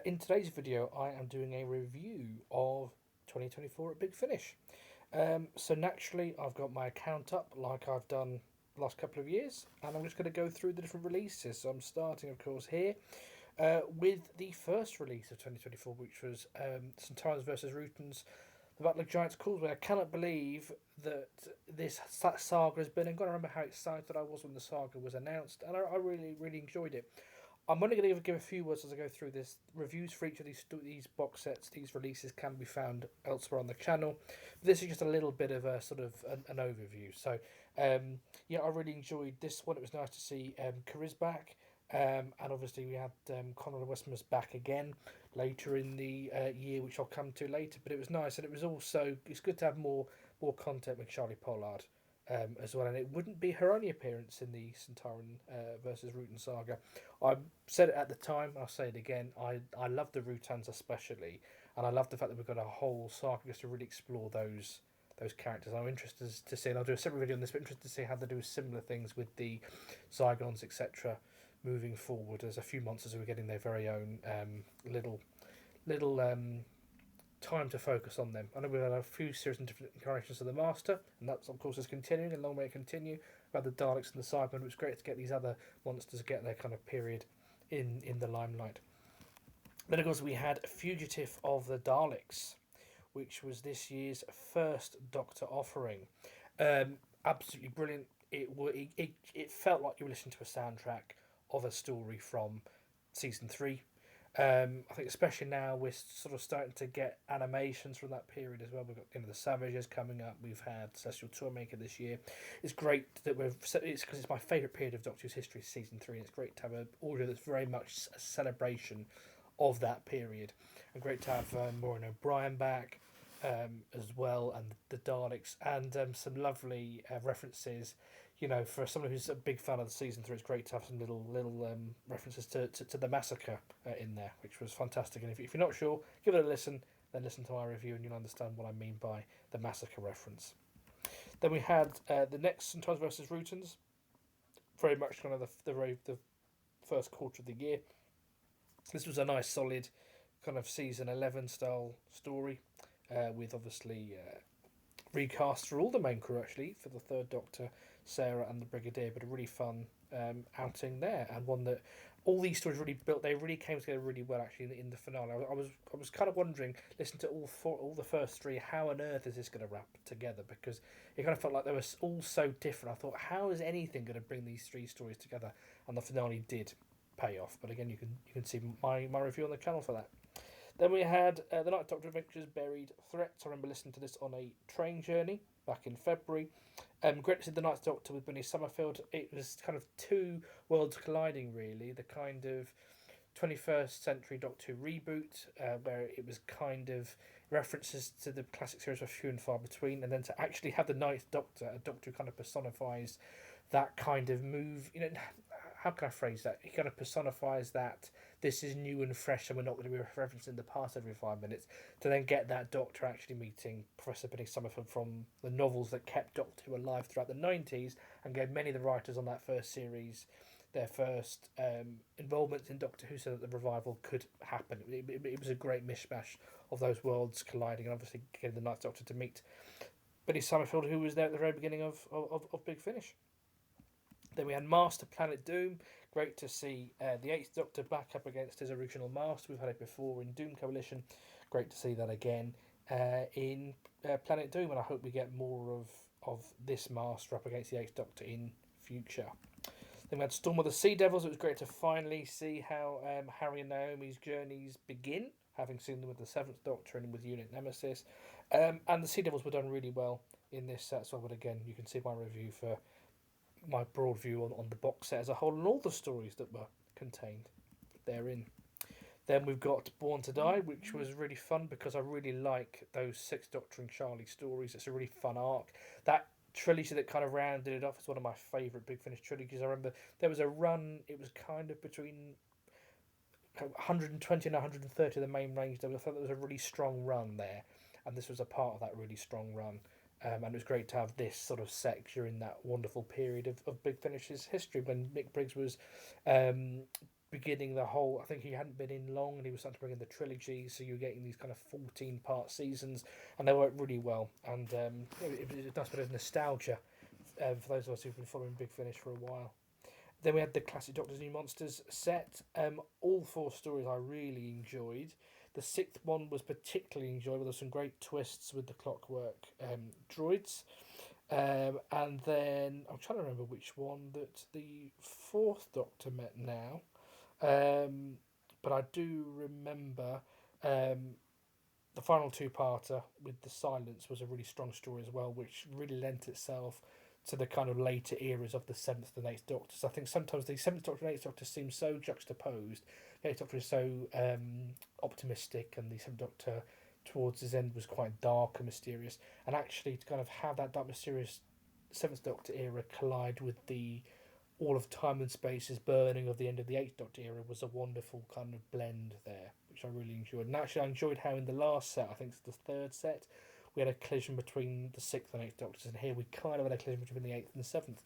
In today's video, I am doing a review of 2024 at Big Finish. So naturally, I've got my account up like I've done the last couple of years, and I'm just going to go through the different releases. So I'm starting, of course, here with the first release of 2024, which was Centaurans versus Rootons, The Battle of Giants Causeway. I cannot believe that that saga has been. I've got to remember how excited I was when the saga was announced, and I really, really enjoyed it. I'm only going to give a few words as I go through this. Reviews for each of these box sets, these releases can be found elsewhere on the channel. This is just a little bit of a sort of an overview. So, yeah, I really enjoyed this one. It was nice to see Cariz back. And obviously we had Conor Westmus back again later in the year, which I'll come to later. But it was nice, and it was also it's good to have more content with Charlie Pollard as well. And it wouldn't be her only appearance in the Centauran versus Rutan saga. I said it at the time, I'll say it again. I love the Rutans especially, and I love the fact that we've got a whole saga just to really explore those characters. I'm interested to see, and I'll do a separate video on this, but interested to see how they do similar things with the Zygons, etc. moving forward as a few monsters who are getting their very own little time to focus on them. I know we've had a few series and different incarnations of the Master, and that's of course is continuing, and long may it continue. About the Daleks and the Cybermen, it was great to get these other monsters get their kind of period in the limelight. Then of course we had Fugitive of the Daleks, which was this year's first Doctor offering. Absolutely brilliant. It felt like you were listening to a soundtrack of a story from season three. I think especially now we're sort of starting to get animations from that period as well. We've got the Savages coming up. We've had Celestial Tourmaker this year. It's great that it's because it's my favourite period of Doctor Who's history, season three. And it's great to have an audio that's very much a celebration of that period, and great to have Maureen O'Brien back as well, and the Daleks, and some lovely references. You know, for someone who's a big fan of the season three, it's great to have some little references to the massacre in there, which was fantastic. And if you're not sure, give it a listen, then listen to my review, and you'll understand what I mean by the massacre reference. Then we had the next Centaurs versus Rutans, very much kind of the first quarter of the year. This was a nice, solid kind of season 11 style story, with obviously recast for all the main crew actually for the third Doctor, Sarah and the Brigadier, but a really fun outing there, and one that all these stories really built. They really came together really well actually in the finale. I was kind of wondering, listen to all the first three, how on earth is this going to wrap together? Because it kind of felt like they were all so different. I thought, how is anything going to bring these three stories together? And the finale did pay off. But again, you can see my review on the channel for that. Then we had the Night Doctor Adventures Buried Threats. I remember listening to this on a train journey back in February. Great to see the Night Doctor with Benny Summerfield. It was kind of two worlds colliding, really. The kind of 21st century Doctor Who reboot, where it was kind of references to the classic series were few and far between, and then to actually have the Ninth Doctor, a Doctor who kind of personifies that kind of move. You know, how can I phrase that? He kind of personifies that this is new and fresh, and we're not going to be referencing the past every 5 minutes. To then get that Doctor actually meeting Professor Benny Summerfield from the novels that kept Doctor Who alive throughout the 90s, and gave many of the writers on that first series their first involvement in Doctor Who, so that the revival could happen. It was a great mishmash of those worlds colliding, and obviously getting the Ninth Doctor to meet Benny Summerfield, who was there at the very beginning of Big Finish. Then we had Master Planet Doom. Great to see the Eighth Doctor back up against his original Master. We've had it before in Doom Coalition. Great to see that again in Planet Doom, and I hope we get more of this Master up against the Eighth Doctor in future. Then we had Storm of the Sea Devils. It was great to finally see how Harry and Naomi's journeys begin, having seen them with the Seventh Doctor and with Unit Nemesis. And the Sea Devils were done really well in this set as well. But again, you can see my review for my broad view on the box set as a whole and all the stories that were contained therein. Then we've got Born to Die, which was really fun because I really like those Sixth Doctor and Charlie stories. It's a really fun arc. That trilogy that kind of rounded it off is one of my favourite Big Finish trilogies. I remember there was a run, it was kind of between 120 and 130 of the main range. I thought there was a really strong run there, and this was a part of that really strong run. And it was great to have this sort of set during that wonderful period of Big Finish's history when Mick Briggs was beginning the whole. I think he hadn't been in long, and he was starting to bring in the trilogy, so you're getting these kind of 14-part seasons, and they worked really well. And it was a nice bit of nostalgia for those of us who've been following Big Finish for a while. Then we had the classic Doctor's New Monsters set. All four stories I really enjoyed. The sixth one was particularly enjoyable. There's some great twists with the clockwork droids. And then I'm trying to remember which one that the fourth Doctor met now. But I do remember the final two-parter with the Silence was a really strong story as well, which really lent itself to the kind of later eras of the seventh and eighth Doctors. I think sometimes the seventh Doctor and eighth Doctor seem so juxtaposed. The eighth Doctor is so optimistic, and the seventh Doctor towards his end was quite dark and mysterious. And actually, to kind of have that dark, mysterious seventh Doctor era collide with the all of time and space's burning of the end of the eighth Doctor era was a wonderful kind of blend there, which I really enjoyed. And actually, I enjoyed how in the last set, I think it's the third set, we had a collision between the sixth and eighth Doctors, and here we kind of had a collision between the eighth and the seventh.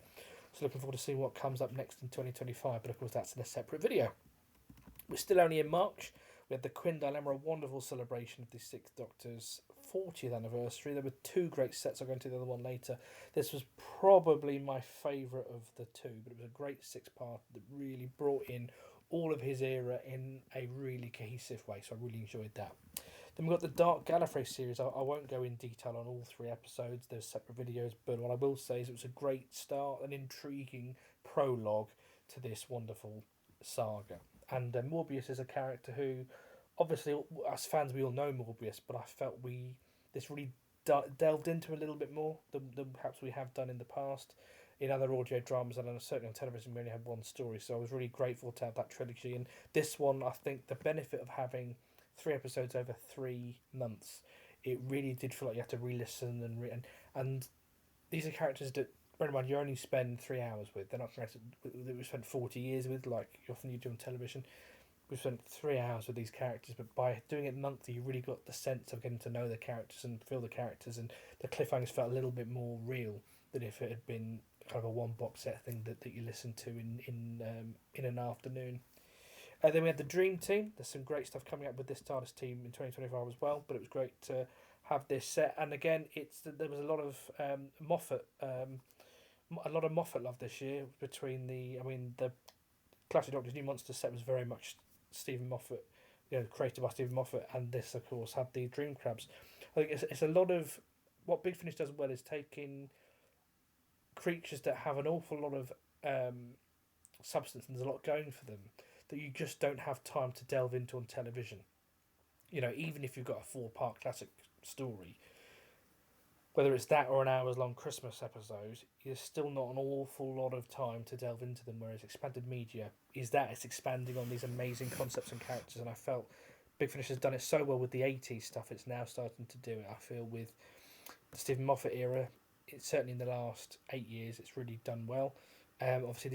So looking forward to seeing what comes up next in 2025, but of course that's in a separate video. We're still only in March. We had the Quinn Dilemma, a wonderful celebration of the Sixth Doctor's 40th anniversary. There were two great sets. I'll go into the other one later. This was probably my favourite of the two, but it was a great six-part that really brought in all of his era in a really cohesive way, so I really enjoyed that. Then we've got the Dark Gallifrey series. I won't go in detail on all three episodes. There's separate videos, but what I will say is it was a great start, an intriguing prologue to this wonderful saga. And Morbius is a character who, obviously, as fans, we all know Morbius, but I felt this really delved into a little bit more than perhaps we have done in the past. In other audio dramas, and certainly on television, we only had one story, so I was really grateful to have that trilogy. And this one, I think the benefit of having 3 episodes over 3 months, it really did feel like you had to re-listen and these are characters that, bear in mind, you only spend 3 hours with. They're not characters that we spent 40 years with, like often you do on television. We've spent 3 hours with these characters, but by doing it monthly, you really got the sense of getting to know the characters and feel the characters, and the cliffhangers felt a little bit more real than if it had been kind of a one box set thing that you listened to in an afternoon. Then we had the Dream Team. There's some great stuff coming up with this TARDIS team in 2025 as well, but it was great to have this set. And again, there was a lot of Moffat, love this year between the Classic Doctor's New Monsters set was very much Stephen Moffat, created by Stephen Moffat, and this of course had the Dream Crabs. I think it's a lot of what Big Finish does well is taking creatures that have an awful lot of substance and there's a lot going for them that you just don't have time to delve into on television. Even if you've got a 4-part classic story, whether it's that or an hours long Christmas episode, there's still not an awful lot of time to delve into them. Whereas expanded media it's expanding on these amazing concepts and characters, and I felt Big Finish has done it so well with the 80s stuff. It's now starting to do it. I feel with the Stephen Moffat era, it's certainly in the last 8 years, it's really done well. Obviously,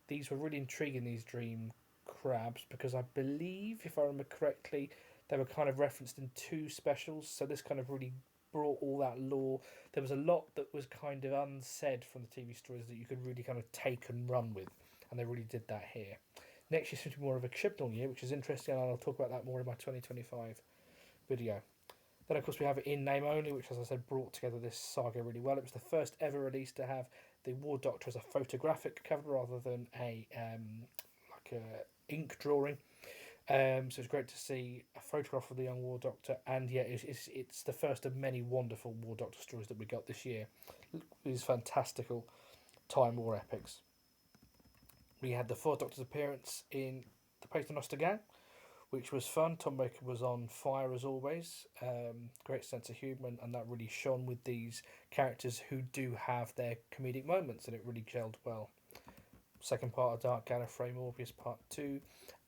these were really intriguing, these Dream Crabs, because I believe, if I remember correctly, they were kind of referenced in 2 specials. So this kind of really brought all that lore. There was a lot that was kind of unsaid from the TV stories that you could really kind of take and run with, and they really did that here. Next year seems to be more of a Chibnall year, which is interesting, and I'll talk about that more in my 2025 video. Then, of course, we have In Name Only, which, as I said, brought together this saga really well. It was the first ever release to have the War Doctor as a photographic cover rather than a ink drawing. So it's great to see a photograph of the young War Doctor, and it's the first of many wonderful War Doctor stories that we got this year. These fantastical Time War epics. We had the 4th Doctor's appearance in the Paternoster Gang, which was fun. Tom Baker was on fire as always. Great sense of humour, and that really shone with these characters who do have their comedic moments, and it really gelled well. Second part of Dark Gallifrey, Morbius Part 2.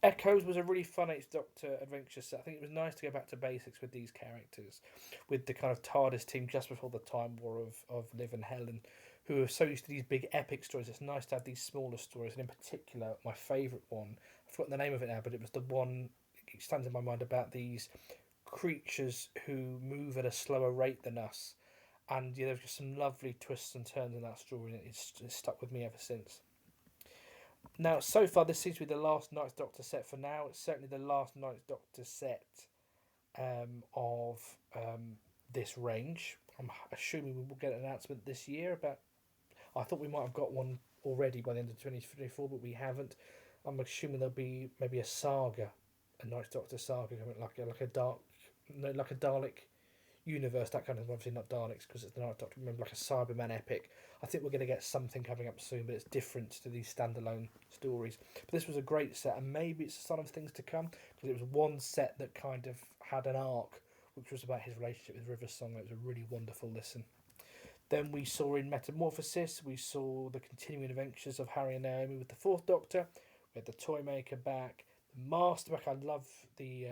Echoes was a really fun 8th Doctor adventure set. I think it was nice to go back to basics with these characters, with the kind of TARDIS team just before the Time War of Liv and Helen, who are so used to these big epic stories. It's nice to have these smaller stories, and in particular, my favourite one, I've forgotten the name of it now, but it was the one that stands in my mind about these creatures who move at a slower rate than us. And there's just some lovely twists and turns in that story, and it's stuck with me ever since. Now, so far, this seems to be the last Ninth Doctor set for now. It's certainly the last Ninth Doctor set of this range. I'm assuming we will get an announcement this year about. I thought we might have got one already by the end of 2024, but we haven't. I'm assuming there'll be maybe a saga, a Ninth Doctor saga coming, like a dark, no, like a Dalek universe, that kind of, obviously not Daleks because it's the Ninth Doctor. Remember, like a Cyberman epic. I think we're going to get something coming up soon, but it's different to these standalone stories. But this was a great set, and maybe it's a sign of things to come because it was one set that kind of had an arc, which was about his relationship with River Song. It was a really wonderful listen. Then we saw in Metamorphosis, we saw the continuing adventures of Harry and Naomi with the Fourth Doctor. We had the Toymaker back, the Master back. I love the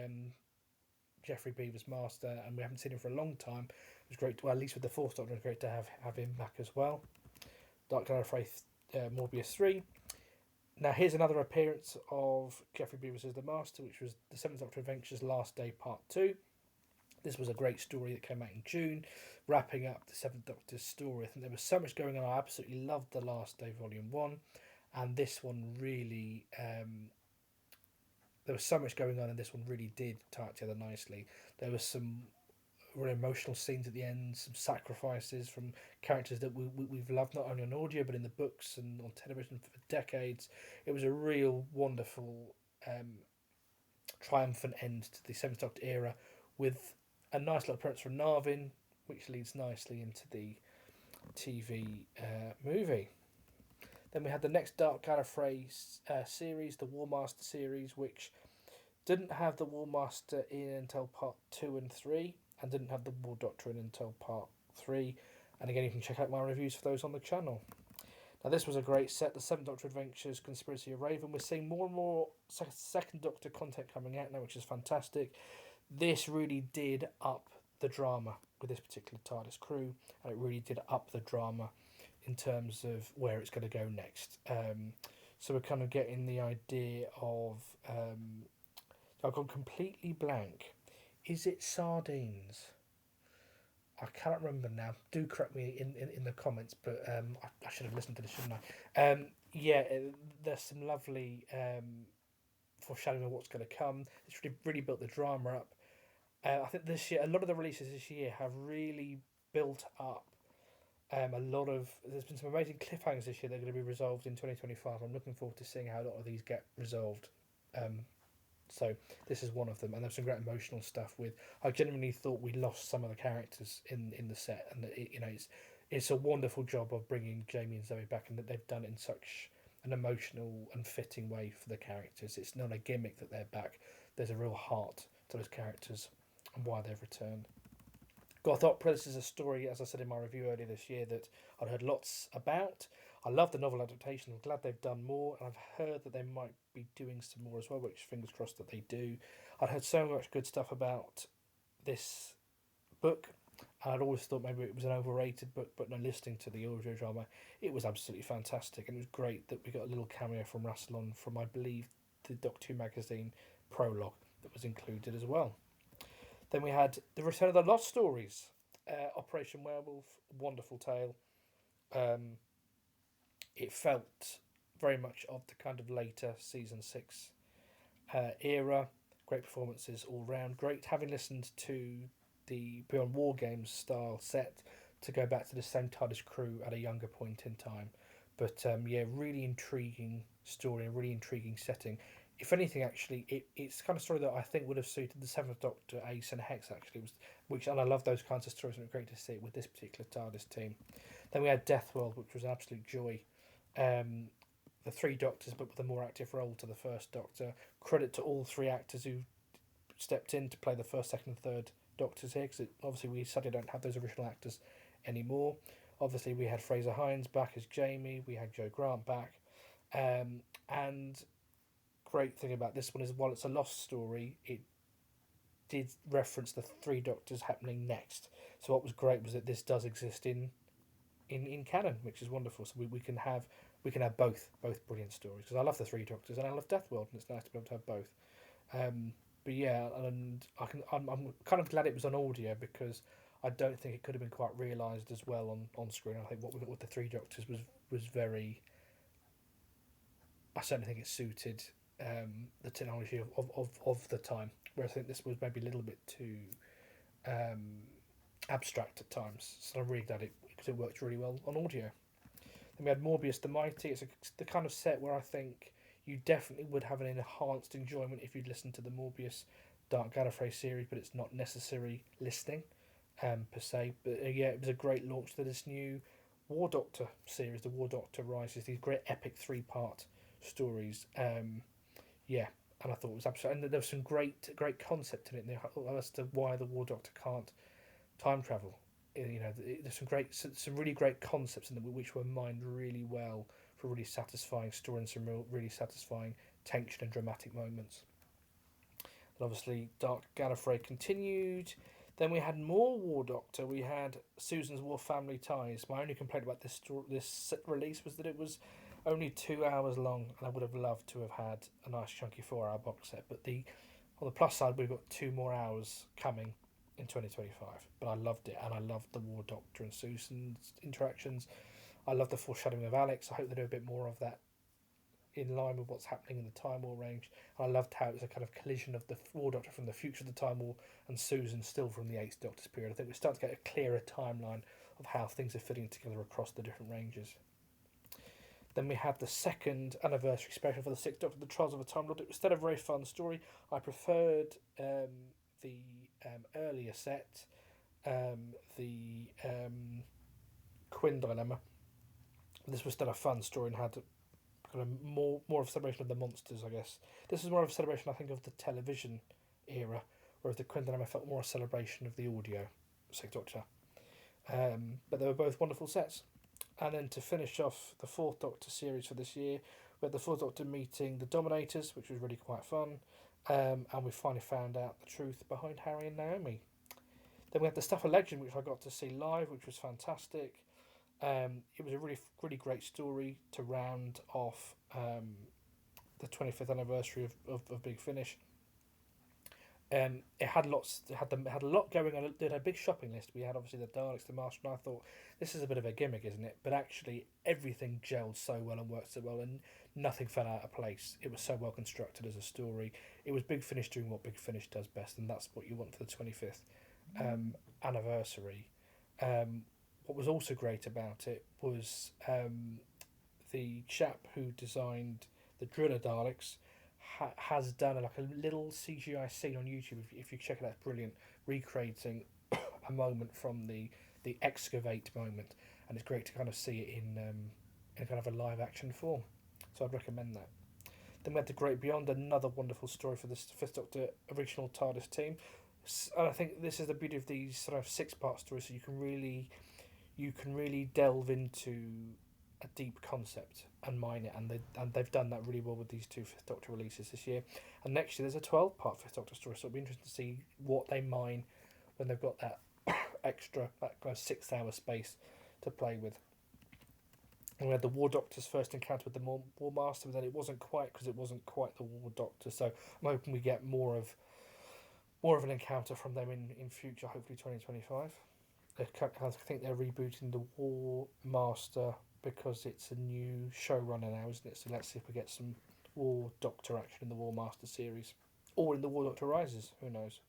Jeffrey Beaver's Master, and we haven't seen him for a long time. It was great, well, at least with the Fourth Doctor, it was great to have him back as well. Dark Knight of Faith, Morbius 3. Now, here's another appearance of Jeffrey Beaver's as the Master, which was the Seventh Doctor Adventures Last Day Part 2. This was a great story that came out in June, wrapping up the Seventh Doctor's story. I think there was so much going on. I absolutely loved The Last Day Volume 1, and this one really... there was so much going on, and this one really did tie it together nicely. There was some really emotional scenes at the end, some sacrifices from characters that we've loved not only on audio but in the books and on television for decades. It was a real wonderful, triumphant end to the Seventh Doctor era, with a nice little appearance from Narvin, which leads nicely into the TV movie. Then we had the next Dark Gallifrey series, the War Master series, which didn't have the War Master in until part 2 and 3, and didn't have the War Doctor in until part 3. And again, you can check out my reviews for those on the channel. Now, this was a great set. The Seventh Doctor Adventures, Conspiracy of Raven. We're seeing more and more Second Doctor content coming out now, which is fantastic. This really did up the drama with this particular TARDIS crew, and it really did up the drama in terms of where it's going to go next. So we're kind of getting the idea of... I've gone completely blank. Is it sardines? I cannot remember now. Do correct me in the comments, but I should have listened to this, shouldn't I? Yeah, there's some lovely foreshadowing of what's going to come. It's really built the drama up. I think this year, a lot of the releases this year have really built up a lot of... There's been some amazing cliffhangers this year that are going to be resolved in 2025. I'm looking forward to seeing how a lot of these get resolved. So this is one of them, and there's some great emotional stuff with... I genuinely thought we lost some of the characters in the set, and it's a wonderful job of bringing Jamie and Zoe back, and that they've done it in such an emotional and fitting way for the characters. It's not a gimmick that they're back. There's a real heart to those characters and why they've returned. Goth Opera, this is a story, as I said in my review earlier this year, that I'd heard lots about. I love the novel adaptation. I'm glad they've done more, and I've heard that they might be doing some more as well, which fingers crossed that they do. I'd heard so much good stuff about this book, and I'd always thought maybe it was an overrated book, but no, listening to the audio drama, it was absolutely fantastic, and it was great that we got a little cameo from Russell on from, I believe, the Doctor Who magazine prologue that was included as well. Then we had The Return of the Lost Stories, Operation Werewolf, wonderful tale. It felt very much of the kind of later season 6 era. Great performances all round. Great having listened to the Beyond War Games style set to go back to the same TARDIS crew at a younger point in time. But yeah, really intriguing story, a really intriguing setting. If anything, actually, it's the kind of story that I think would have suited the Seventh Doctor, Ace, and Hex. Actually, and I love those kinds of stories, and it's great to see it with this particular TARDIS team. Then we had Death World, which was an absolute joy. The 3 Doctors, but with a more active role to the First Doctor. Credit to all 3 actors who stepped in to play the first, second, and third Doctors here, because obviously we sadly don't have those original actors anymore. Obviously, we had Fraser Hines back as Jamie. We had Joe Grant back, and great thing about this one is, while it's a lost story, it did reference the 3 Doctors happening next. So what was great was that this does exist in canon, which is wonderful. So we can have both brilliant stories, because I love the 3 Doctors and I love Death World, and it's nice to be able to have both. But yeah, and I'm kind of glad it was on audio, because I don't think it could have been quite realised as well on screen. I think what we got with the 3 Doctors was very I certainly think it suited the technology of the time. Whereas I think this was maybe a little bit too um, abstract at times. So I'm really glad because it worked really well on audio. Then we had Morbius the Mighty. It's the kind of set where I think you definitely would have an enhanced enjoyment if you'd listened to the Morbius Dark Gallifrey series, but it's not necessary listening per se. But yeah, it was a great launch to this new War Doctor series, the War Doctor Rises. These great epic 3-part stories. Yeah, and I thought it was absolutely. And there was some great concept in it as to why the War Doctor can't time travel. There's some really great concepts in them which were mined really well for really satisfying story and some really satisfying tension and dramatic moments. And obviously, Dark Gallifrey continued. Then we had more War Doctor. We had Susan's War Family Ties. My only complaint about this release was that it was only 2 hours long, and I would have loved to have had a nice chunky 4-hour box set. But on the plus side, we've got 2 more hours coming in 2025. But I loved it, and I loved the War Doctor and Susan's interactions. I love the foreshadowing of Alex. I hope they do a bit more of that in line with what's happening in the Time War range. And I loved how it was a kind of collision of the War Doctor from the future of the Time War and Susan still from the Eighth Doctor's period. I think we're starting to get a clearer timeline of how things are fitting together across the different ranges. Then we had the second anniversary special for the Sixth Doctor, The Trials of a Time Lord. It was still a very fun story. I preferred the earlier set, the Quinn dilemma. This was still a fun story and had kind of more of a celebration of the monsters, I guess. This is more of a celebration, I think, of the television era, whereas the Quinn dilemma felt more a celebration of the audio Sixth Doctor. But they were both wonderful sets. And then to finish off the Fourth Doctor series for this year, we had the Fourth Doctor meeting the Dominators, which was really quite fun. And we finally found out the truth behind Harry and Naomi. Then we had the Stuff of Legend, which I got to see live, which was fantastic. It was a really great story to round off the 25th anniversary of Big Finish. It had had a lot going on. It had a big shopping list. We had obviously the Daleks, the Master, and I thought this is a bit of a gimmick, isn't it? But actually, everything gelled so well and worked so well, and nothing fell out of place. It was so well constructed as a story. It was Big Finish doing what Big Finish does best, and that's what you want for the 25th anniversary. What was also great about it was the chap who designed the Driller Daleks has done like a little CGI scene on YouTube. If you check it out, it's brilliant, recreating a moment from the excavate moment, and it's great to kind of see it in kind of a live action form. So I'd recommend that. Then we had The Great Beyond, another wonderful story for the Fifth Doctor original TARDIS team. And I think this is the beauty of these sort of 6-part stories, so you can really delve into a deep concept and mine it, and they've done that really well with these 2 Fifth Doctor releases this year. And next year there's a 12-part Fifth Doctor story, so it'll be interesting to see what they mine when they've got that extra, that kind of 6-hour space to play with. And we had the War Doctor's first encounter with the War Master, but then it wasn't quite the War Doctor. So I'm hoping we get more of an encounter from them in future, hopefully 2025. I think they're rebooting the War Master because it's a new showrunner now, isn't it? So let's see if we get some War Doctor action in the War Master series, or in the War Doctor Rises. Who knows?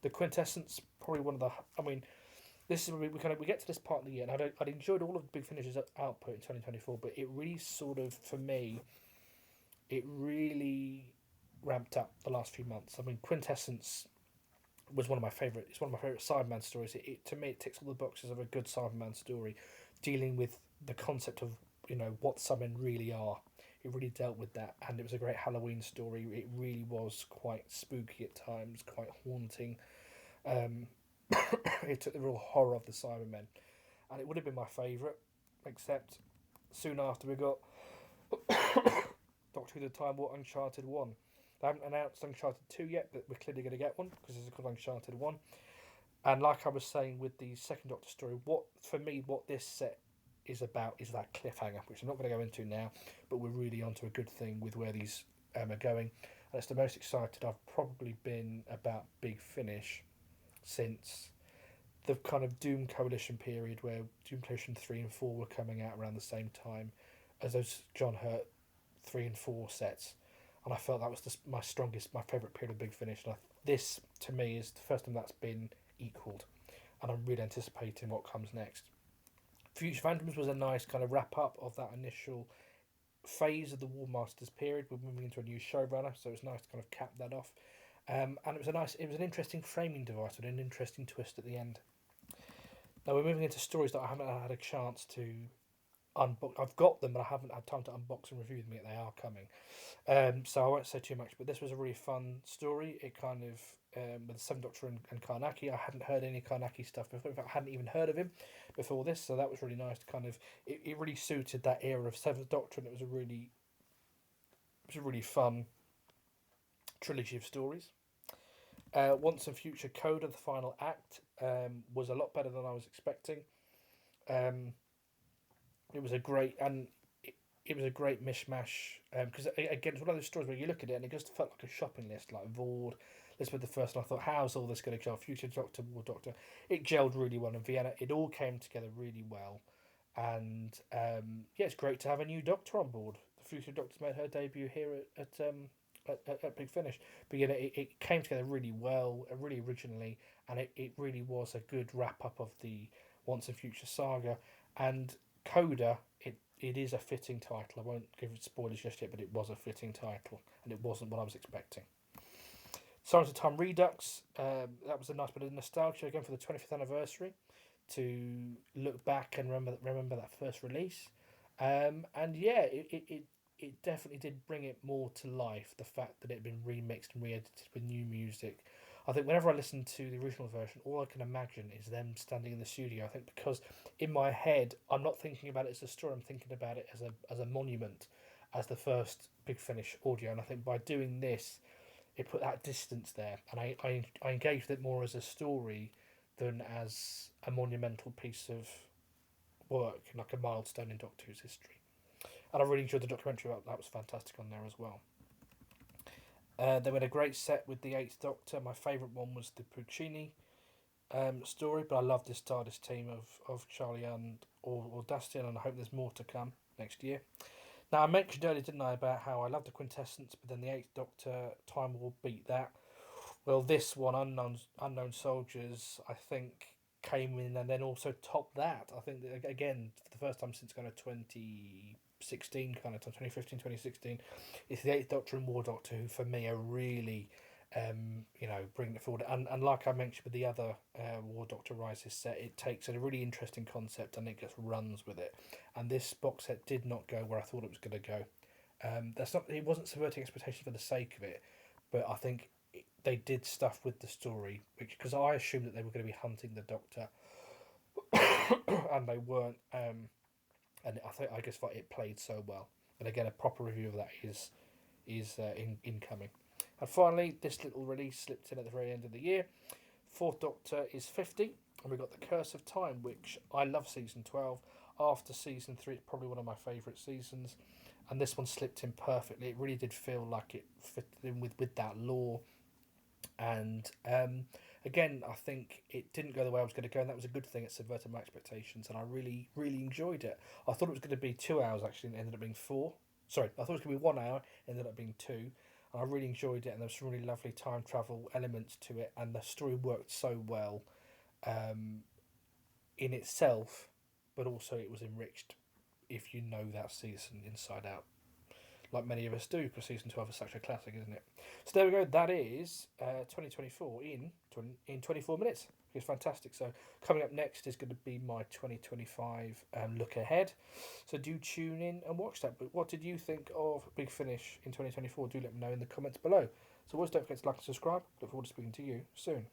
The Quintessence, probably one of the. I mean, this is we get to this part of the year, and I'd enjoyed all of the Big Finish's output in 2024, but it really sort of, for me, it really ramped up the last few months. I mean, Quintessence was one of my favourite. It's one of my favourite Cyberman stories. To me, it ticks all the boxes of a good Cyberman story, dealing with the concept of what Cybermen really are. It really dealt with that, and it was a great Halloween story. It really was quite spooky at times, quite haunting. It took the real horror of the Cybermen, and it would have been my favourite, except soon after we got Doctor Who: The Time War Uncharted 1. They haven't announced Uncharted 2 yet, but we're clearly going to get one because it's called Uncharted 1. And like I was saying with the second Doctor story, what this set is about is that cliffhanger, which I'm not going to go into now, but we're really onto a good thing with where these are going. And it's the most excited I've probably been about Big Finish since the kind of Doom Coalition period, where Doom Coalition 3 and 4 were coming out around the same time as those John Hurt 3 and 4 sets, and I felt that was my favourite period of Big Finish. And this to me is the first time that's been equalled, and I'm really anticipating what comes next. Future Phantoms was a nice kind of wrap up of that initial phase of the War Masters period. We're moving into a new showrunner, so it's nice to kind of cap that off. And it was an interesting framing device with an interesting twist at the end. Now we're moving into stories that I haven't had a chance to unbox. I've got them, but I haven't had time to unbox and review them yet. They are coming, so I won't say too much. But this was a really fun story. It kind of with the Seventh Doctor and Karnaki. I hadn't heard any Karnaki stuff before. In fact, I hadn't even heard of him before this, so that was really nice. To kind of it really suited that era of Seventh Doctor, and it was a really fun trilogy of stories. Once and Future Coda, the final act, was a lot better than I was expecting. It was a great it was a great mishmash because again it's one of those stories where you look at it and it just felt like a shopping list, like Vord, Elizabeth the First, and I thought, how's all this going to gel? Future Doctor, War Doctor. It gelled really well in Vienna. It all came together really well, and yeah, it's great to have a new Doctor on board. The Future Doctor's made her debut here at Big Finish, but yeah, it came together really well, really originally, and it really was a good wrap up of the Once and Future saga. And Coda, it is a fitting title. I won't give it spoilers just yet, but it was a fitting title, and it wasn't what I was expecting. Signs of Time Redux, that was a nice bit of nostalgia again for the 25th anniversary, to look back and remember that first release, and yeah, it definitely did bring it more to life. The fact that it had been remixed and re-edited with new music. I think whenever I listen to the original version, all I can imagine is them standing in the studio. I think because in my head, I'm not thinking about it as a story. I'm thinking about it as a monument, as the first Big Finish audio. And I think by doing this, it put that distance there, and I engaged with it more as a story than as a monumental piece of work, like a milestone in Doctor Who's history. And I really enjoyed the documentary about that. Was fantastic on there as well. They had a great set with the Eighth Doctor. My favourite one was the Puccini story, but I love this TARDIS team of Charlie and Audacity, and I hope there's more to come next year. Now, I mentioned earlier, didn't I, about how I love the Quintessence, but then the Eighth Doctor, Time War beat that. Well, this one, Unknown Soldiers, I think came in and then also topped that. I think that, again, for the first time since kind of 2016 kind of time, 2015, 2016, it's the Eighth Doctor and War Doctor who, for me, are really, bringing it forward. And like I mentioned with the other War Doctor Rises set, it takes a really interesting concept and it just runs with it. And this box set did not go where I thought it was going to go. It wasn't subverting expectations for the sake of it, but I think they did stuff with the story, because I assumed that they were going to be hunting the Doctor, and they weren't. And I guess that it played so well. And again, a proper review of that is incoming. And finally, this little release slipped in at the very end of the year. Fourth Doctor is 50, and we've got The Curse of Time, which I love season 12. After season 3, it's probably one of my favourite seasons, and this one slipped in perfectly. It really did feel like it fit in with that lore. And again, I think it didn't go the way I was going to go, and that was a good thing. It subverted my expectations, and I really, really enjoyed it. I thought it was going to be 2 hours, actually, and it ended up being 4. Sorry, I thought it was going to be 1 hour, it ended up being 2. And I really enjoyed it, and there was some really lovely time travel elements to it, and the story worked so well in itself, but also it was enriched if you know that season inside out, like many of us do, because season 12 is such a classic, isn't it? So there we go. That is 2024 in 24 minutes. It's fantastic. So coming up next is going to be my 2025 look ahead. So do tune in and watch that. But what did you think of Big Finish in 2024? Do let me know in the comments below. So always don't forget to like and subscribe. Look forward to speaking to you soon.